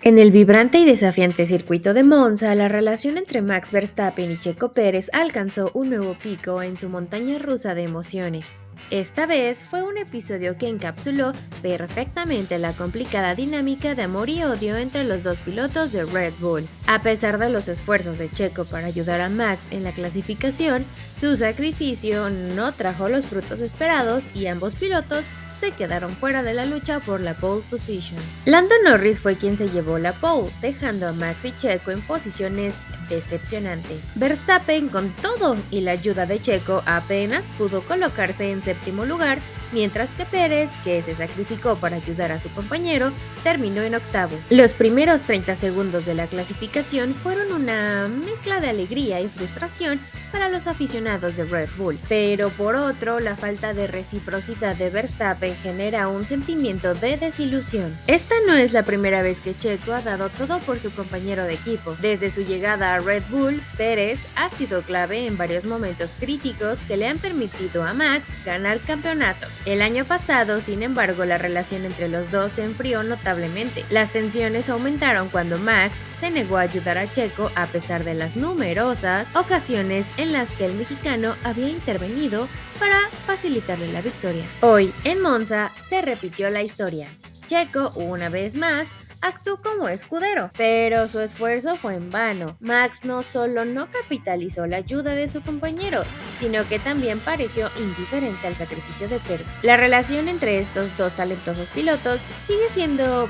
En el vibrante y desafiante circuito de Monza, la relación entre Max Verstappen y Checo Pérez alcanzó un nuevo pico en su montaña rusa de emociones. Esta vez fue un episodio que encapsuló perfectamente la complicada dinámica de amor y odio entre los dos pilotos de Red Bull. A pesar de los esfuerzos de Checo para ayudar a Max en la clasificación, su sacrificio no trajo los frutos esperados y ambos pilotos se quedaron fuera de la lucha por la pole position. Lando Norris fue quien se llevó la pole, dejando a Max y Checo en posiciones decepcionantes. Verstappen, con todo y la ayuda de Checo, apenas pudo colocarse en séptimo lugar, mientras que Pérez, que se sacrificó para ayudar a su compañero, terminó en octavo. Los primeros 30 segundos de la clasificación fueron una mezcla de alegría y frustración para los aficionados de Red Bull, pero por otro, la falta de reciprocidad de Verstappen genera un sentimiento de desilusión. Esta no es la primera vez que Checo ha dado todo por su compañero de equipo. Desde su llegada a Red Bull, Pérez ha sido clave en varios momentos críticos que le han permitido a Max ganar campeonatos. El año pasado, sin embargo, la relación entre los dos se enfrió notablemente. Las tensiones aumentaron cuando Max se negó a ayudar a Checo a pesar de las numerosas ocasiones en las que el mexicano había intervenido para facilitarle la victoria. Hoy, en Monza, se repitió la historia. Checo, una vez más, actuó como escudero, pero su esfuerzo fue en vano. Max no solo no capitalizó la ayuda de su compañero, sino que también pareció indiferente al sacrificio de Pérez. La relación entre estos dos talentosos pilotos sigue siendo,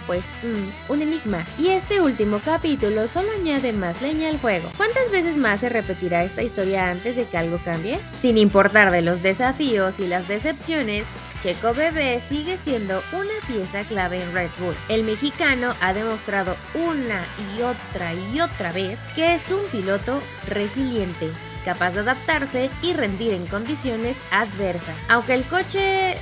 un enigma, y este último capítulo solo añade más leña al fuego. ¿Cuántas veces más se repetirá esta historia antes de que algo cambie? Sin importar de los desafíos y las decepciones, Checo Bebé sigue siendo una pieza clave en Red Bull. El mexicano ha demostrado una y otra vez que es un piloto resiliente, capaz de adaptarse y rendir en condiciones adversas. Aunque el coche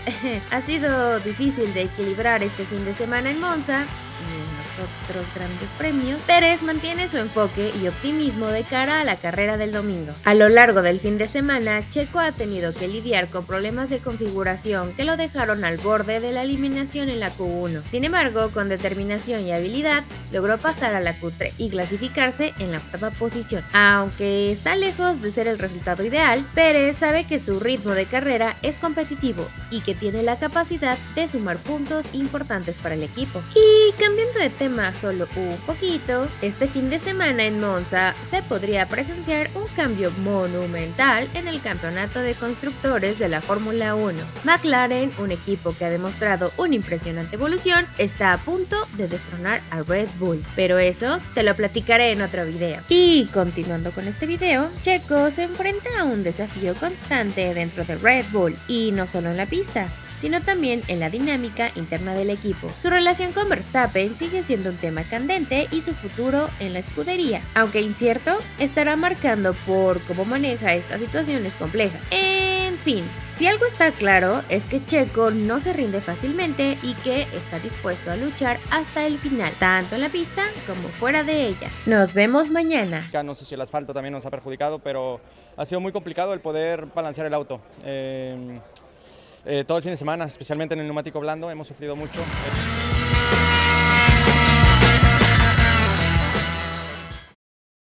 ha sido difícil de equilibrar este fin de semana en Monza y en los otros grandes premios, Pérez mantiene su enfoque y optimismo de cara a la carrera del domingo. A lo largo del fin de semana, Checo ha tenido que lidiar con problemas de configuración que lo dejaron al borde de la eliminación en la Q1. Sin embargo, con determinación y habilidad, logró pasar a la Q3 y clasificarse en la octava posición. Aunque está lejos de ser el resultado ideal, Pérez sabe que su ritmo de carrera es competitivo y que tiene la capacidad de sumar puntos importantes para el equipo. Y cambiando de tema solo un poquito, este fin de semana en Monza se podría presenciar un cambio monumental en el campeonato de constructores de la Fórmula 1. McLaren, un equipo que ha demostrado una impresionante evolución, está a punto de destronar a Red Bull, pero eso te lo platicaré en otro video. Y continuando con este video, Checo se enfrenta a un desafío constante dentro de Red Bull, y no solo en la pista, sino también en la dinámica interna del equipo. Su relación con Verstappen sigue siendo un tema candente y su futuro en la escudería, aunque incierto, estará marcando por cómo maneja estas situaciones complejas. En fin, si algo está claro es que Checo no se rinde fácilmente y que está dispuesto a luchar hasta el final, tanto en la pista como fuera de ella. Nos vemos mañana. No sé si el asfalto también nos ha perjudicado, pero ha sido muy complicado el poder balancear el auto. Todo el fin de semana, especialmente en el neumático blando, hemos sufrido mucho.